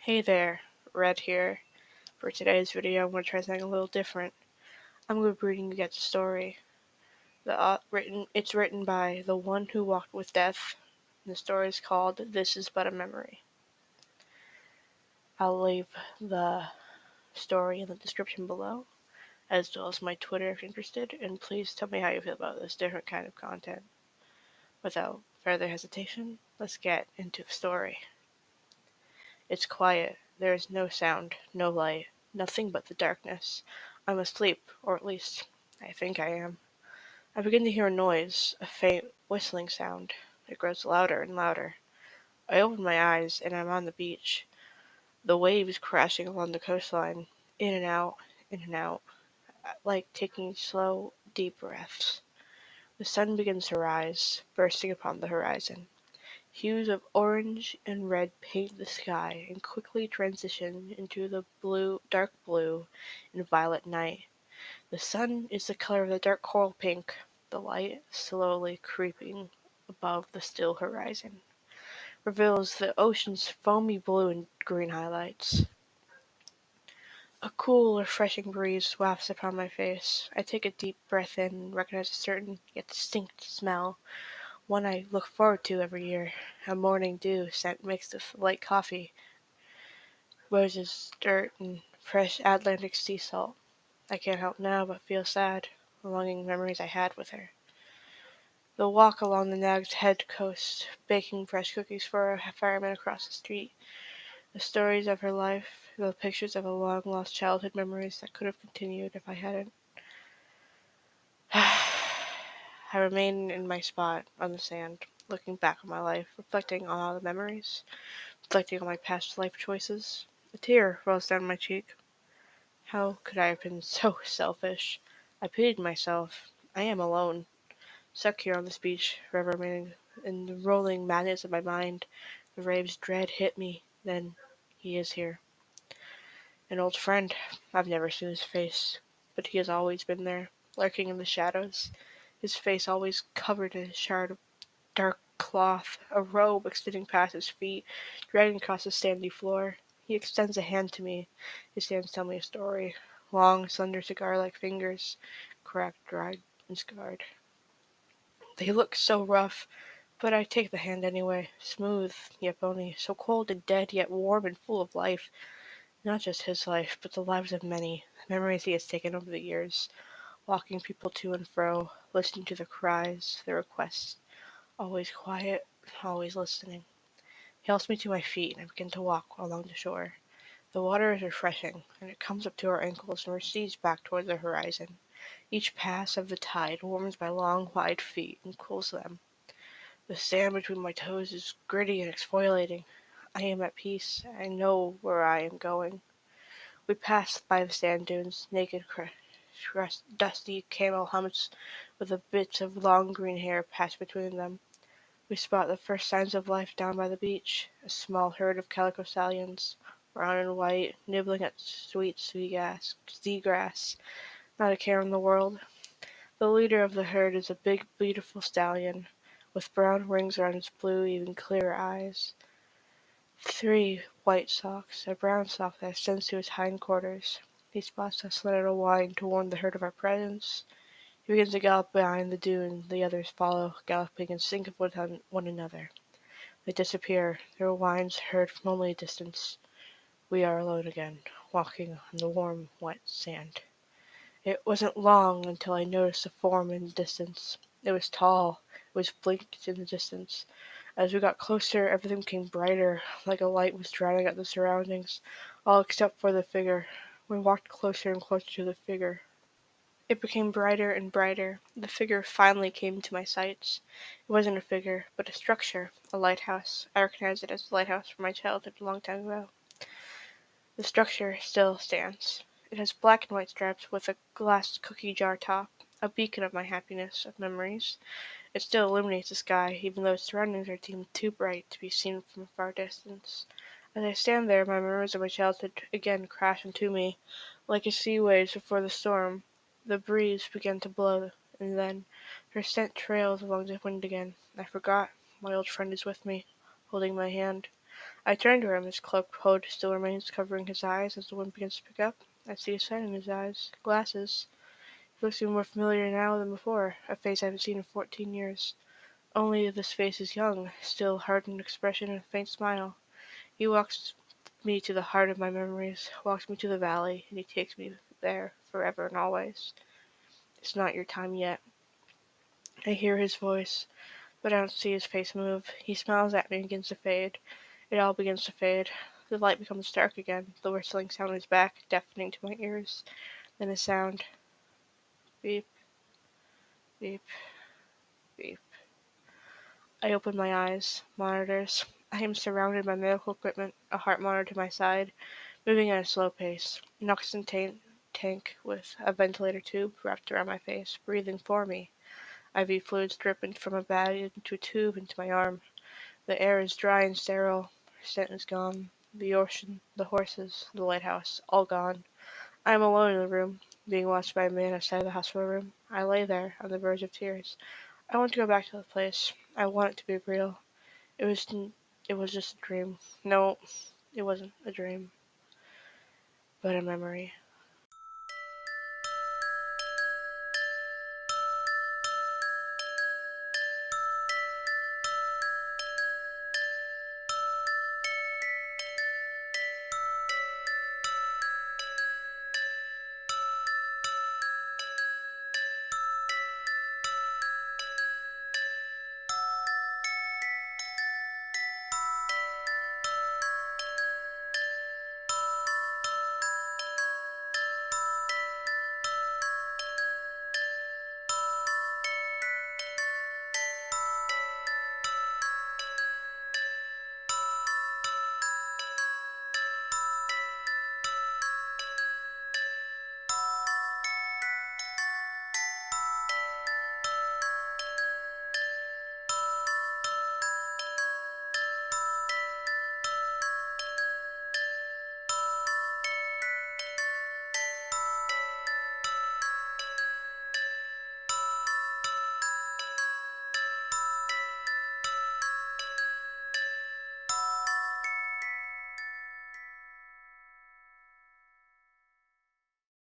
Hey there, Red here. For today's video, I'm going to try something a little different. I'm going to be reading you guys a story. It's written by the one who walked with death. And the story is called This Is But a Memory. I'll leave the story in the description below, as well as my Twitter if you're interested, and please tell me how you feel about this different kind of content. Without further hesitation, let's get into the story. It's quiet. There is no sound, no light, nothing but the darkness. I'm asleep, or at least I think I am. I begin to hear a noise, a faint whistling sound. It grows louder and louder. I open my eyes and I'm on the beach. The waves crashing along the coastline, in and out, like taking slow, deep breaths. The sun begins to rise, bursting upon the horizon. Hues of orange and red paint the sky and quickly transition into the dark blue and violet night. The sun is the color of the dark coral pink, the light slowly creeping above the still horizon, reveals the ocean's foamy blue and green highlights. A cool, refreshing breeze wafts upon my face. I take a deep breath in and recognize a certain yet distinct smell, one I look forward to every year, a morning dew scent mixed with light coffee, roses, dirt, and fresh Atlantic sea salt. I can't help now but feel sad, the longing memories I had with her. The walk along the Nag's Head coast, baking fresh cookies for a fireman across the street, the stories of her life, the pictures of a long-lost childhood memories that could have continued if I hadn't. I remain in my spot on the sand, looking back on my life, reflecting on all the memories, reflecting on my past life choices. A tear rolls down my cheek. How could I have been so selfish? I pitied myself. I am alone, stuck here on this beach, forever remaining in the rolling madness of my mind. The waves' dread hit me. Then he is here. An old friend. I've never seen his face, but he has always been there, lurking in the shadows, his face always covered in a shard of dark cloth, a robe extending past his feet, dragging across the sandy floor. He extends a hand to me. His hands tell me a story. Long, slender cigar-like fingers, cracked, dried, and scarred. They look so rough, but I take the hand anyway. Smooth, yet bony, so cold and dead, yet warm and full of life. Not just his life, but the lives of many, the memories he has taken over the years, walking people to and fro, listening to their cries, their requests. Always quiet, always listening. He helps me to my feet, and I begin to walk along the shore. The water is refreshing, and it comes up to our ankles and recedes back toward the horizon. Each pass of the tide warms my long, wide feet and cools them. The sand between my toes is gritty and exfoliating. I am at peace. I know where I am going. We pass by the sand dunes, naked, dusty camel humps with the bits of long green hair passed between them. We spot the first signs of life down by the beach, a small herd of calico stallions, brown and white, nibbling at sweet seagrass, not a care in the world. The leader of the herd is a big, beautiful stallion, with brown rings around his blue, even clearer eyes. 3 white socks, a brown sock that extends to his hindquarters. He spots us let out a whine to warn the herd of our presence. He begins to gallop behind the dune. The others follow, galloping in sync with one another. They disappear, their whines heard from only a distance. We are alone again, walking on the warm, wet sand. It wasn't long until I noticed a form in the distance. It was tall, it was blinked in the distance. As we got closer, everything became brighter, like a light was drowning out the surroundings, all except for the figure. We walked closer and closer to the figure. It became brighter and brighter. The figure finally came to my sights. It wasn't a figure, but a structure, a lighthouse. I recognized it as the lighthouse from my childhood a long time ago. The structure still stands. It has black and white stripes with a glass cookie jar top, a beacon of my happiness, of memories. It still illuminates the sky, even though its surroundings are deemed too bright to be seen from a far distance. As I stand there, my memories of my childhood again crash into me, like a sea waves before the storm. The breeze began to blow, and then her scent trails along the wind again. I forgot. My old friend is with me, holding my hand. I turn to him. His cloaked hood still remains covering his eyes as the wind begins to pick up. I see a sign in his eyes. Glasses. He looks even more familiar now than before. A face I haven't seen in 14 years. Only this face is young, still hardened expression and a faint smile. He walks me to the heart of my memories, walks me to the valley, and he takes me there forever and always. It's not your time yet. I hear his voice, but I don't see his face move. He smiles at me and begins to fade. It all begins to fade. The light becomes dark again. The whistling sound is back, deafening to my ears. Then a sound. Beep, beep, beep. I open my eyes. Monitors. I am surrounded by medical equipment, a heart monitor to my side, moving at a slow pace. An oxygen tank with a ventilator tube wrapped around my face, breathing for me. IV fluids dripping from a bag into a tube into my arm. The air is dry and sterile. Her scent is gone. The ocean, the horses, the lighthouse, all gone. I am alone in the room, being watched by a man outside the hospital room. I lay there, on the verge of tears. I want to go back to the place. I want it to be real. It was, it was just a dream. No, it wasn't a dream, but a memory.